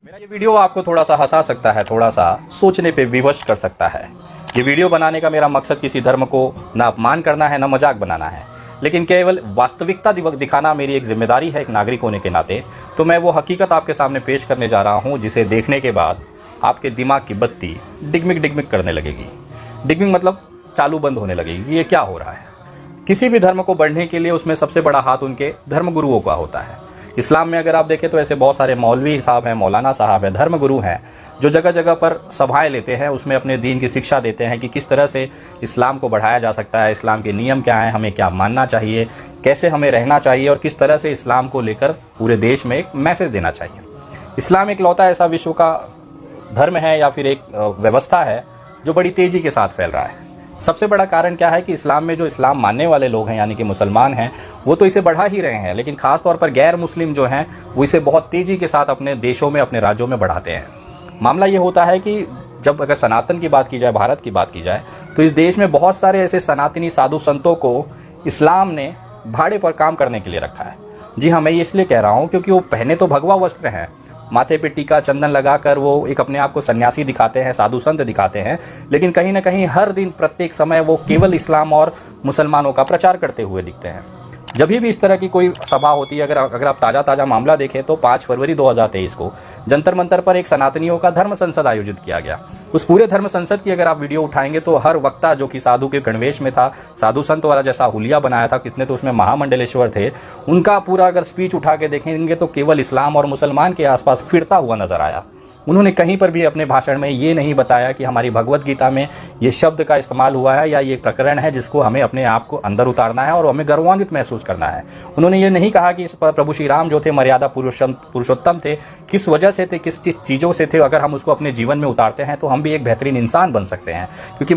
मेरा ये वीडियो आपको थोड़ा सा हंसा सकता है, थोड़ा सा सोचने पे विवश कर सकता है। ये वीडियो बनाने का मेरा मकसद किसी धर्म को ना अपमान करना है, ना मजाक बनाना है, लेकिन केवल वास्तविकता दिखाना मेरी एक जिम्मेदारी है एक नागरिक होने के नाते। तो मैं वो हकीकत आपके सामने पेश करने जा रहा हूँ जिसे देखने के बाद आपके दिमाग की बत्ती डिगमिग डिगमिग करने लगेगी। डिगमिग मतलब चालू बंद होने लगेगी, ये क्या हो रहा है। किसी भी धर्म को बढ़ने के लिए उसमें सबसे बड़ा हाथ उनके धर्मगुरुओं का होता है। इस्लाम में अगर आप देखें तो ऐसे बहुत सारे मौलवी साहब हैं, मौलाना साहब हैं, धर्मगुरु हैं जो जगह जगह पर सभाएं लेते हैं, उसमें अपने दीन की शिक्षा देते हैं कि किस तरह से इस्लाम को बढ़ाया जा सकता है, इस्लाम के नियम क्या हैं, हमें क्या मानना चाहिए, कैसे हमें रहना चाहिए और किस तरह से इस्लाम को लेकर पूरे देश में एक मैसेज देना चाहिए। इस्लाम एक लौता ऐसा विश्व का धर्म है या फिर एक व्यवस्था है जो बड़ी तेजी के साथ फैल रहा है। सबसे बड़ा कारण क्या है कि इस्लाम में जो इस्लाम मानने वाले लोग हैं यानी कि मुसलमान हैं, वो तो इसे बढ़ा ही रहे हैं, लेकिन खास तौर पर गैर मुस्लिम जो हैं वो इसे बहुत तेजी के साथ अपने देशों में, अपने राज्यों में बढ़ाते हैं। मामला ये होता है कि जब अगर सनातन की बात की जाए, भारत की बात की जाए, तो इस देश में बहुत सारे ऐसे सनातनी साधु संतों को इस्लाम ने भाड़े पर काम करने के लिए रखा है। जी हाँ, मैं ये इसलिए कह रहा हूँ क्योंकि वो पहने तो भगवा वस्त्र हैं, माथे पे टीका चंदन लगाकर वो एक अपने आप को सन्यासी दिखाते हैं, साधु संत दिखाते हैं, लेकिन कहीं ना कहीं हर दिन प्रत्येक समय वो केवल इस्लाम और मुसलमानों का प्रचार करते हुए दिखते हैं। जब भी इस तरह की कोई सभा होती है, अगर आप ताज़ा मामला देखें तो 5 फरवरी 2023 को जंतर मंतर पर एक सनातनियों का धर्म संसद आयोजित किया गया। उस पूरे धर्म संसद की अगर आप वीडियो उठाएंगे तो हर वक्ता जो कि साधु के गणवेश में था, साधु संत वाला जैसा हुलिया बनाया था, कितने तो उसमें महामंडलेश्वर थे, उनका पूरा अगर स्पीच उठा के देखेंगे तो केवल इस्लाम और मुसलमान के आसपास फिरता हुआ नजर आया। उन्होंने कहीं पर भी अपने भाषण में ये नहीं बताया कि हमारी भगवत गीता में ये शब्द का इस्तेमाल हुआ है या ये प्रकरण है जिसको हमें अपने आप को अंदर उतारना है और हमें गर्वान्वित महसूस करना है। उन्होंने ये नहीं कहा कि इस पर प्रभु श्री राम जो थे मर्यादा पुरुषोत्तम थे, किस वजह से थे, किस चीज़ों से थे, अगर हम उसको अपने जीवन में उतारते हैं तो हम भी एक बेहतरीन इंसान बन सकते हैं, क्योंकि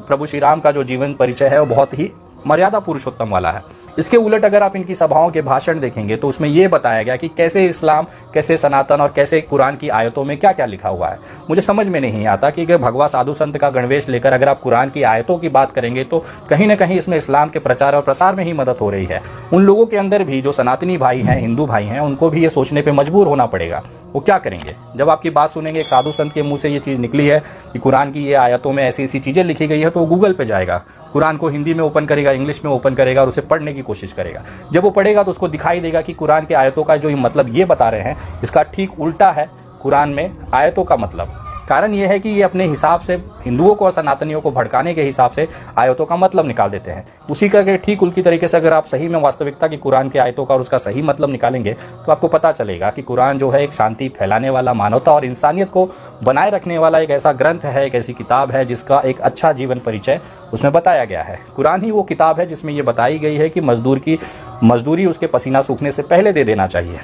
प्रभु श्री राम का जो जीवन परिचय है वो बहुत ही मर्यादा पुरुषोत्तम वाला है। इसके उलट अगर आप इनकी सभाओं के भाषण देखेंगे तो उसमें यह बताया गया कि कैसे इस्लाम, कैसे सनातन और कैसे कुरान की आयतों में क्या क्या लिखा हुआ है। मुझे समझ में नहीं आता कि अगर भगवा साधु संत का गणवेश लेकर अगर आप कुरान की आयतों की बात करेंगे तो कहीं ना कहीं इसमें इस्लाम के प्रचार और प्रसार में ही मदद हो रही है। उन लोगों के अंदर भी जो सनातनी भाई हैं, हिंदू भाई हैं, उनको भी ये सोचने पर मजबूर होना पड़ेगा वो क्या करेंगे। जब आपकी बात सुनेंगे एक साधु संत के मुंह से ये चीज़ निकली है कि कुरान की ये आयतों में ऐसी ऐसी चीज़ें लिखी गई है, तो वो गूगल पर जाएगा, कुरान को हिंदी में ओपन करेगा, इंग्लिश में ओपन करेगा और उसे पढ़ने की कोशिश करेगा। जब वो पढ़ेगा तो उसको दिखाई देगा कि कुरान के आयतों का जो मतलब ये बता रहे हैं इसका ठीक उल्टा है कुरान में आयतों का मतलब। कारण ये है कि ये अपने हिसाब से हिंदुओं को और सनातनियों को भड़काने के हिसाब से आयतों का मतलब निकाल देते हैं। उसी का ठीक उल्टी तरीके से अगर आप सही में वास्तविकता की कुरान के आयतों का और उसका सही मतलब निकालेंगे तो आपको पता चलेगा कि कुरान जो है एक शांति फैलाने वाला, मानवता और इंसानियत को बनाए रखने वाला एक ऐसा ग्रंथ है, एक ऐसी किताब है जिसका एक अच्छा जीवन परिचय उसमें बताया गया है। कुरान ही वो किताब है जिसमें ये बताई गई है कि मजदूरी उसके पसीना सूखने से पहले दे देना चाहिए।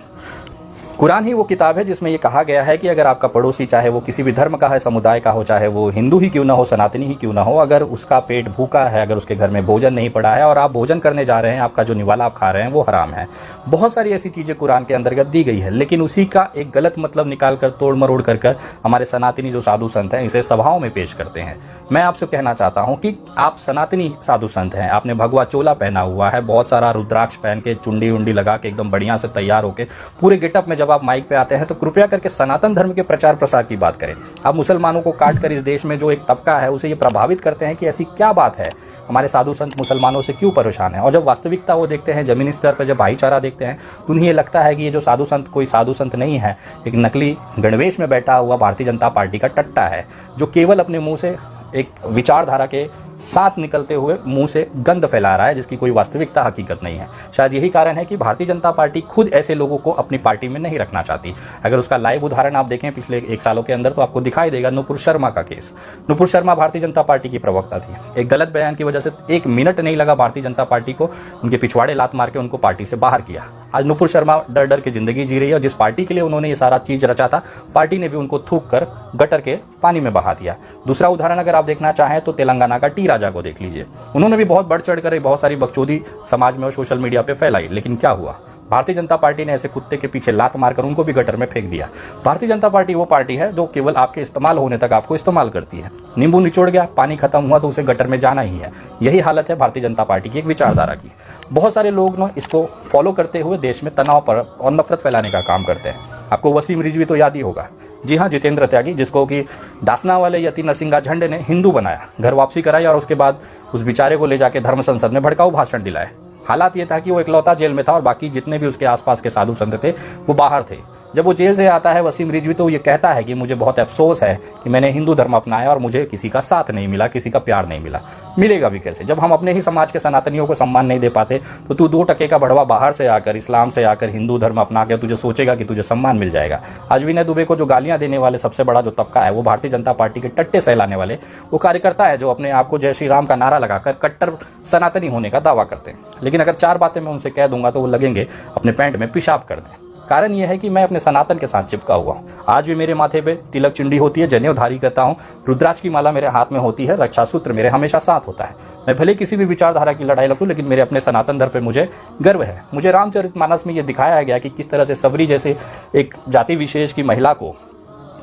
कुरान ही वो किताब है जिसमें ये कहा गया है कि अगर आपका पड़ोसी, चाहे वो किसी भी धर्म का है, समुदाय का हो, चाहे वो हिंदू ही क्यों ना हो, सनातनी ही क्यों ना हो, अगर उसका पेट भूखा है, अगर उसके घर में भोजन नहीं पड़ा है और आप भोजन करने जा रहे हैं, आपका जो निवाला आप खा रहे हैं वो हराम है। बहुत सारी ऐसी चीज़ें कुरान के अंतर्गत दी गई है, लेकिन उसी का एक गलत मतलब निकाल कर, तोड़ मरोड़ कर हमारे सनातनी जो साधु संत हैं इसे सभाओं में पेश करते हैं। मैं आपसे कहना चाहता हूँ कि आप सनातनी साधु संत हैं, आपने भगवा चोला पहना हुआ है, बहुत सारा रुद्राक्ष पहन के, चुंडी उंडी लगा के एकदम बढ़िया से तैयार होकर पूरे गेटअप में जब आप माइक पे आते हैं तो कृपया करके सनातन धर्म के प्रचार प्रसार की बात करें। आप मुसलमानों को काट कर इस देश में जो एक तबका है उसे ये प्रभावित करते हैं कि ऐसी क्या बात है, हमारे साधु संत मुसलमानों से क्यों परेशान है। और जब वास्तविकता वो देखते हैं, जमीनी स्तर पर जब भाईचारा देखते हैं, तो उन्हें ये लगता है कि ये जो साधु संत कोई साधु संत नहीं है, एक नकली गणवेश में बैठा हुआ भारतीय जनता पार्टी का टट्टा है जो केवल अपने मुंह से एक विचारधारा के साथ निकलते हुए मुंह से गंध फैला रहा है जिसकी कोई वास्तविकता, हकीकत नहीं है। शायद यही कारण है कि भारतीय जनता पार्टी खुद ऐसे लोगों को अपनी पार्टी में नहीं रखना चाहती। अगर उसका लाइव उदाहरण आप देखें पिछले 1 सालों के अंदर तो आपको दिखाई देगा नुपुर शर्मा का केस। नुपुर शर्मा भारतीय जनता पार्टी की प्रवक्ता थी, एक गलत बयान की वजह से 1 मिनट नहीं लगा भारतीय जनता पार्टी को उनके पिछवाड़े लात मार के उनको पार्टी से बाहर किया। आज नुपुर शर्मा डर डर के जिंदगी जी रही है और जिस पार्टी के लिए उन्होंने ये सारा चीज रचा था, पार्टी ने भी उनको थूक कर गटर के पानी में बहा दिया। दूसरा उदाहरण अगर आप देखना चाहें तो तेलंगाना का टी राजा को देख लीजिए। उन्होंने भी बहुत बढ़ चढ़ कर बहुत सारी बकचोदी समाज में और सोशल मीडिया पे फैलाई, लेकिन क्या हुआ, भारतीय जनता पार्टी ने ऐसे कुत्ते के पीछे लात मारकर उनको भी गटर में फेंक दिया। भारतीय जनता पार्टी वो पार्टी है जो केवल आपके इस्तेमाल होने तक आपको इस्तेमाल करती है। नींबू निचोड़ गया, पानी खत्म हुआ तो उसे गटर में जाना ही है। यही हालत है भारतीय जनता पार्टी की एक विचारधारा की। बहुत सारे लोग ना इसको फॉलो करते हुए देश में तनाव पर और नफरत फैलाने का काम करते हैं। आपको वसीम रिजवी तो याद ही होगा। जी हाँ, जितेंद्र त्यागी, जिसको कि डासना वाले यति नरसिंगा झंडे ने हिंदू बनाया, घर वापसी कराई और उसके बाद उस बेचारे को ले जाके धर्म संसद में भड़काऊ भाषण दिलाए। हालात ये था कि वो इकलौता जेल में था और बाकी जितने भी उसके आसपास के साधु संत थे वो बाहर थे। जब वो जेल से आता है वसीम रिजवी, तो ये कहता है कि मुझे बहुत अफसोस है कि मैंने हिंदू धर्म अपनाया और मुझे किसी का साथ नहीं मिला, किसी का प्यार नहीं मिला। मिलेगा भी कैसे जब हम अपने ही समाज के सनातनियों को सम्मान नहीं दे पाते। तो तू 2 टके का बढ़वा बाहर से आकर, इस्लाम से आकर हिंदू धर्म अपना के तुझे सोचेगा कि तुझे सम्मान मिल जाएगा। आज विनय दुबे को जो गालियां देने वाले सबसे बड़ा जो तबका है वो भारतीय जनता पार्टी के टट्टे सहलाने वाले वो कार्यकर्ता है, जो अपने आप को जय श्री राम का नारा लगाकर कट्टर सनातनी होने का दावा करते हैं। लेकिन अगर 4 बातें मैं उनसे कह दूंगा तो वो लगेंगे अपने पैंट में पेशाब कर दें। कारण यह है कि मैं अपने सनातन के साथ चिपका हुआ हूँ। आज भी मेरे माथे पे तिलक चुंडी होती है, जनेऊधारी करता हूँ, रुद्राक्ष की माला मेरे हाथ में होती है, रक्षा सूत्र मेरे हमेशा साथ होता है। मैं भले किसी भी विचारधारा की लड़ाई लड़ूं, लेकिन मेरे अपने सनातन धर्म पे मुझे गर्व है। मुझे रामचरितमानस में ये दिखाया गया कि किस तरह से सबरी जैसे एक जाति विशेष की महिला को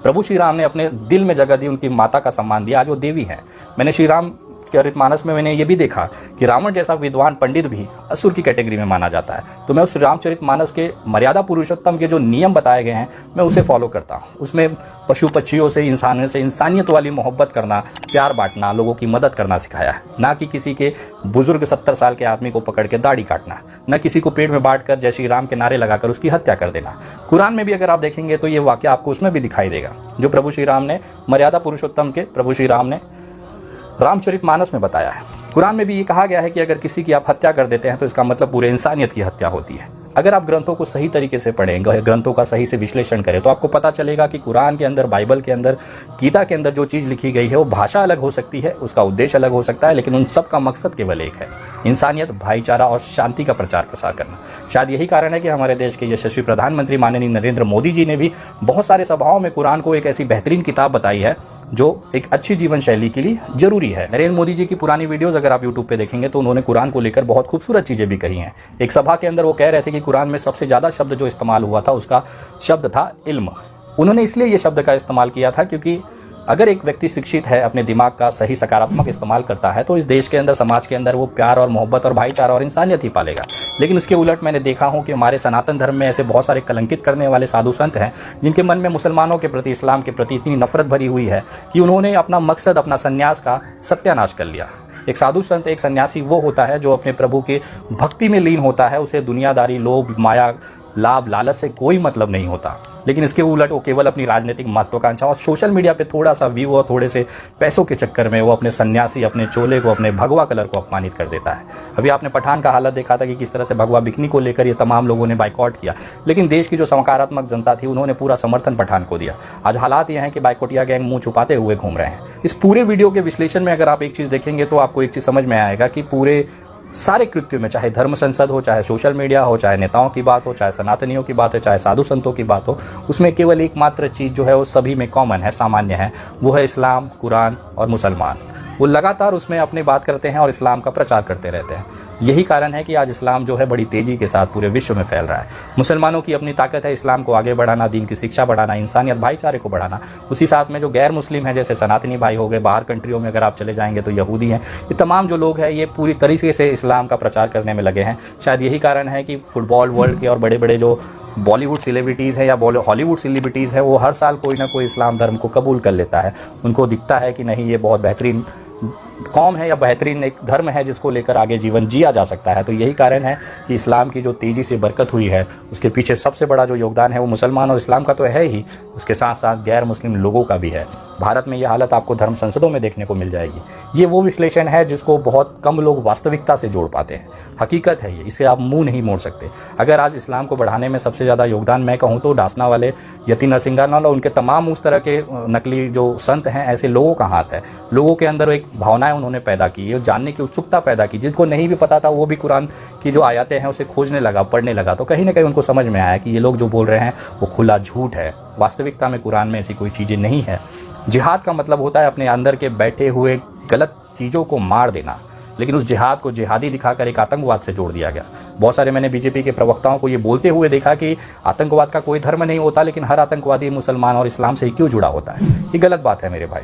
प्रभु श्री राम ने अपने दिल में जगह दी, उनकी माता का सम्मान दिया। आज वो देवी है। मैंने श्री राम चरितमानस में मैंने ये भी देखा कि रावण जैसा विद्वान पंडित भी असुर की कैटेगरी में माना जाता है। तो मैं उस रामचरितमानस के मर्यादा पुरुषोत्तम के जो नियम बताए गए हैं मैं उसे फॉलो करता हूँ। उसमें पशु पक्षियों से, इंसानों से इंसानियत वाली मोहब्बत करना, प्यार बांटना, लोगों की मदद करना सिखाया है। ना कि किसी के बुजुर्ग 70 साल के आदमी को पकड़ के दाढ़ी काटना, न किसी को पेट में बांट कर जय श्री राम के नारे लगाकर उसकी हत्या कर देना। कुरान में भी अगर आप देखेंगे तो ये वाक्य आपको उसमें भी दिखाई देगा, जो प्रभु श्री राम ने मर्यादा पुरुषोत्तम के प्रभु श्री राम ने रामचरितमानस में बताया है। कुरान में भी ये कहा गया है कि अगर किसी की आप हत्या कर देते हैं तो इसका मतलब पूरे इंसानियत की हत्या होती है। अगर आप ग्रंथों को सही तरीके से पढ़ें, ग्रंथों का सही से विश्लेषण करें, तो आपको पता चलेगा कि कुरान के अंदर, बाइबल के अंदर, गीता के अंदर जो चीज़ लिखी गई है वो भाषा अलग हो सकती है, उसका उद्देश्य अलग हो सकता है, लेकिन उन सब का मकसद केवल एक है, इंसानियत, भाईचारा और शांति का प्रचार प्रसार करना। शायद यही कारण है कि हमारे देश के यशस्वी प्रधानमंत्री माननीय नरेंद्र मोदी जी ने भी बहुत सारे सभाओं में कुरान को एक ऐसी बेहतरीन किताब बताई है जो एक अच्छी जीवन शैली के लिए जरूरी है। नरेंद्र मोदी जी की पुरानी वीडियोस अगर आप यूट्यूब पे देखेंगे तो उन्होंने कुरान को लेकर बहुत खूबसूरत चीज़ें भी कही हैं। एक सभा के अंदर वो कह रहे थे कि कुरान में सबसे ज़्यादा शब्द जो इस्तेमाल हुआ था उसका शब्द था इल्म। उन्होंने इसलिए ये शब्द का इस्तेमाल किया था क्योंकि अगर एक व्यक्ति शिक्षित है, अपने दिमाग का सही सकारात्मक इस्तेमाल करता है, तो इस देश के अंदर, समाज के अंदर वो प्यार और मोहब्बत और भाईचारा और इंसानियत ही पालेगा। लेकिन उसके उलट मैंने देखा हूँ कि हमारे सनातन धर्म में ऐसे बहुत सारे कलंकित करने वाले साधु संत हैं जिनके मन में मुसलमानों के प्रति, इस्लाम के प्रति इतनी नफरत भरी हुई है कि उन्होंने अपना मकसद, अपना संन्यास का सत्यानाश कर लिया। एक साधु संत, एक सन्यासी वो होता है जो अपने प्रभु के भक्ति में लीन होता है। उसे दुनियादारी, लोभ, माया, लाभ, लालच से कोई मतलब नहीं होता। लेकिन इसके उलट वो केवल अपनी राजनीतिक महत्वाकांक्षा और सोशल मीडिया पे थोड़ा सा व्यू और थोड़े से पैसों के चक्कर में वो अपने सन्यासी, अपने चोले को, अपने भगवा कलर को अपमानित कर देता है। अभी आपने पठान का हालत देखा था कि किस तरह से भगवा बिकनी को लेकर ये तमाम लोगों ने बाइकआउट किया, लेकिन देश की जो सकारात्मक जनता थी उन्होंने पूरा समर्थन पठान को दिया। आज हालात ये हैं कि बाइकआउटिया गैंग मुंह छुपाते हुए घूम रहे हैं। इस पूरे वीडियो के विश्लेषण में अगर आप एक चीज़ देखेंगे तो आपको एक चीज़ समझ में आएगा कि पूरे सारे कृत्यों में, चाहे धर्म संसद हो, चाहे सोशल मीडिया हो, चाहे नेताओं की बात हो, चाहे सनातनियों की बात हो, चाहे साधु संतों की बात हो, उसमें केवल एकमात्र चीज़ जो है वो सभी में कॉमन है, सामान्य है, वो है इस्लाम, कुरान और मुसलमान। वो लगातार उसमें अपनी बात करते हैं और इस्लाम का प्रचार करते रहते हैं। यही कारण है कि आज इस्लाम जो है बड़ी तेज़ी के साथ पूरे विश्व में फैल रहा है। मुसलमानों की अपनी ताकत है इस्लाम को आगे बढ़ाना, दीन की शिक्षा बढ़ाना, इंसानियत, भाईचारे को बढ़ाना। उसी साथ में जो गैर मुस्लिम है, जैसे सनातनी भाई हो गए, बाहर कंट्रियों में अगर आप चले जाएंगे तो यहूदी हैं, ये तमाम जो लोग हैं ये पूरी तरीके से इस्लाम का प्रचार करने में लगे हैं। शायद यही कारण है कि फुटबॉल वर्ल्ड के और बड़े बड़े जो बॉलीवुड सेलिब्रिटीज़ हैं या हॉलीवुड सेलिब्रिटीज़ हैं वो हर साल कोई ना कोई इस्लाम धर्म को कबूल कर लेता है। उनको दिखता है कि नहीं, ये बहुत बेहतरीन कौम है या बेहतरीन एक धर्म है जिसको लेकर आगे जीवन जिया जा सकता है। तो यही कारण है कि इस्लाम की जो तेज़ी से बरकत हुई है उसके पीछे सबसे बड़ा जो योगदान है वो मुसलमान और इस्लाम का तो है ही, उसके साथ साथ गैर मुस्लिम लोगों का भी है। भारत में ये हालत आपको धर्म संसदों में देखने को मिल जाएगी। ये वो विश्लेषण है जिसको बहुत कम लोग वास्तविकता से जोड़ पाते हैं। हकीकत है ये, इसे आप मुंह नहीं मोड़ सकते। अगर आज इस्लाम को बढ़ाने में सबसे ज़्यादा योगदान मैं कहूँ तो डासना वाले यति नरसिंगा और उनके तमाम उस तरह के नकली जो संत हैं, ऐसे लोगों का हाथ है। लोगों के अंदर एक भावनाएं उन्होंने पैदा की, ये जानने की उत्सुकता पैदा की। जिनको नहीं भी पता था वो भी कुरान की जो आयतें हैं उसे खोजने लगा, पढ़ने लगा। तो कहीं ना कहीं उनको समझ में आया कि ये लोग जो बोल रहे हैं वो खुला झूठ है। वास्तविकता में कुरान में ऐसी कोई चीज़ें नहीं है। जिहाद का मतलब होता है अपने अंदर के बैठे हुए गलत चीज़ों को मार देना, लेकिन उस जिहाद को जिहादी दिखाकर एक आतंकवाद से जोड़ दिया गया। बहुत सारे मैंने बीजेपी के प्रवक्ताओं को ये बोलते हुए देखा कि आतंकवाद का कोई धर्म नहीं होता, लेकिन हर आतंकवादी मुसलमान और इस्लाम से ही क्यों जुड़ा होता है। ये गलत बात है मेरे भाई।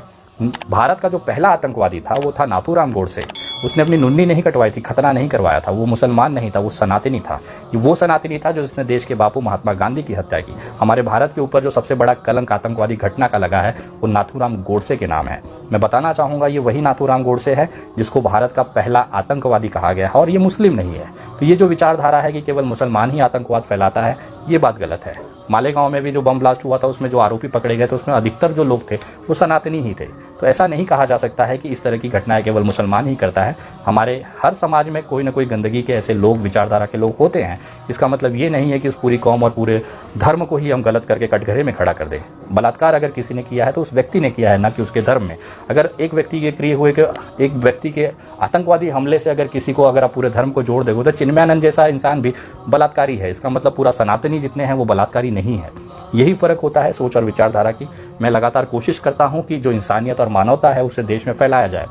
भारत का जो पहला आतंकवादी था वो था नाथूराम गोडसे। उसने अपनी नुन्नी नहीं कटवाई थी, खतना नहीं करवाया था, वो मुसलमान नहीं था, वो सनातनी था। वो सनातनी था जो जिसने देश के बापू महात्मा गांधी की हत्या की। हमारे भारत के ऊपर जो सबसे बड़ा कलंक आतंकवादी घटना का लगा है वो नाथूराम गोडसे के नाम है। मैं बताना चाहूँगा ये वही नाथूराम गोडसे है जिसको भारत का पहला आतंकवादी कहा गया है, और ये मुस्लिम नहीं है। तो ये जो विचारधारा है कि केवल मुसलमान ही आतंकवाद फैलाता है, ये बात गलत है। मालेगांव में भी जो बम ब्लास्ट हुआ था उसमें जो आरोपी पकड़े गए थे उसमें अधिकतर जो लोग थे वो सनातनी ही थे। तो ऐसा नहीं कहा जा सकता है कि इस तरह की घटनाएं केवल मुसलमान ही करता है। हमारे हर समाज में कोई ना कोई गंदगी के ऐसे लोग, विचारधारा के लोग होते हैं। इसका मतलब ये नहीं है कि उस पूरी कौम और पूरे धर्म को ही हम गलत करके कटघरे में खड़ा कर दें। बलात्कार अगर किसी ने किया है तो उस व्यक्ति ने किया है, ना कि उसके धर्म में। अगर एक व्यक्ति के क्रिए हुए एक व्यक्ति के आतंकवादी हमले से अगर किसी को अगर आप पूरे धर्म को जोड़ देंगे तो चिन्मयानंद जैसा इंसान भी बलात्कारी है। इसका मतलब पूरा सनातनी जितने हैं वो बलात्कारी नहीं है। यही फ़र्क होता है सोच और विचारधारा की। मैं लगातार कोशिश करता हूं कि जो इंसानियत और मानवता है उसे देश में फैलाया जाए।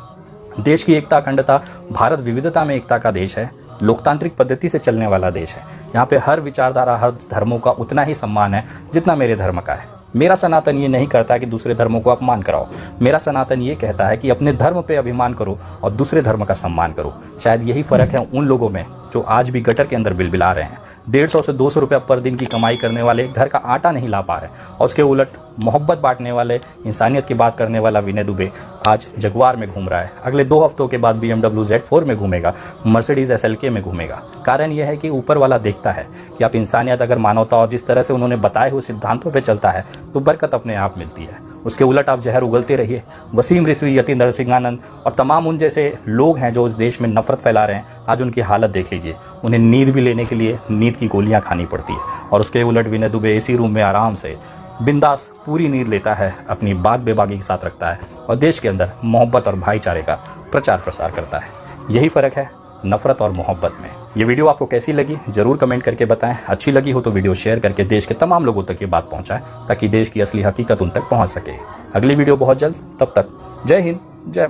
देश की एकता, अखंडता, भारत विविधता में एकता का देश है, लोकतांत्रिक पद्धति से चलने वाला देश है। यहाँ पे हर विचारधारा, हर धर्मों का उतना ही सम्मान है जितना मेरे धर्म का है। मेरा सनातन ये नहीं करता कि दूसरे धर्मों को अपमान कराओ। मेरा सनातन ये कहता है कि अपने धर्म पे अभिमान करो और दूसरे धर्म का सम्मान करो। शायद यही फ़र्क है उन लोगों में जो आज भी गटर के अंदर बिलबिला रहे हैं। 150 से 200 रुपये पर दिन की कमाई करने वाले घर का आटा नहीं ला पा रहे, और उसके उलट मोहब्बत बांटने वाले, इंसानियत की बात करने वाला विनय दुबे आज जगुआर में घूम रहा है। अगले 2 हफ्तों के बाद BMW Z4 में घूमेगा, मर्सिडीज SLK में घूमेगा। कारण यह है कि ऊपर वाला देखता है कि आप इंसानियत, अगर मानवता और जिस तरह से उन्होंने बताए हुए सिद्धांतों पर चलता है तो बरकत अपने आप मिलती है। उसके उलट आप जहर उगलते रहिए। वसीम रिजवी, यतीन नरसिंहानंद और तमाम उन जैसे लोग हैं जो इस देश में नफरत फैला रहे हैं, आज उनकी हालत देख लीजिए। उन्हें नींद भी लेने के लिए नींद की गोलियां खानी पड़ती है, और उसके उलट विनय दुबे AC रूम में आराम से बिंदास पूरी नींद लेता है, अपनी बात बेबाकी के साथ रखता है और देश के अंदर मोहब्बत और भाईचारे का प्रचार प्रसार करता है। यही फ़र्क है नफरत और मोहब्बत में। ये वीडियो आपको कैसी लगी ज़रूर कमेंट करके बताएं। अच्छी लगी हो तो वीडियो शेयर करके देश के तमाम लोगों तक ये बात पहुंचाएं ताकि देश की असली हकीकत उन तक पहुंच सके। अगली वीडियो बहुत जल्द, तब तक जय हिंद, जय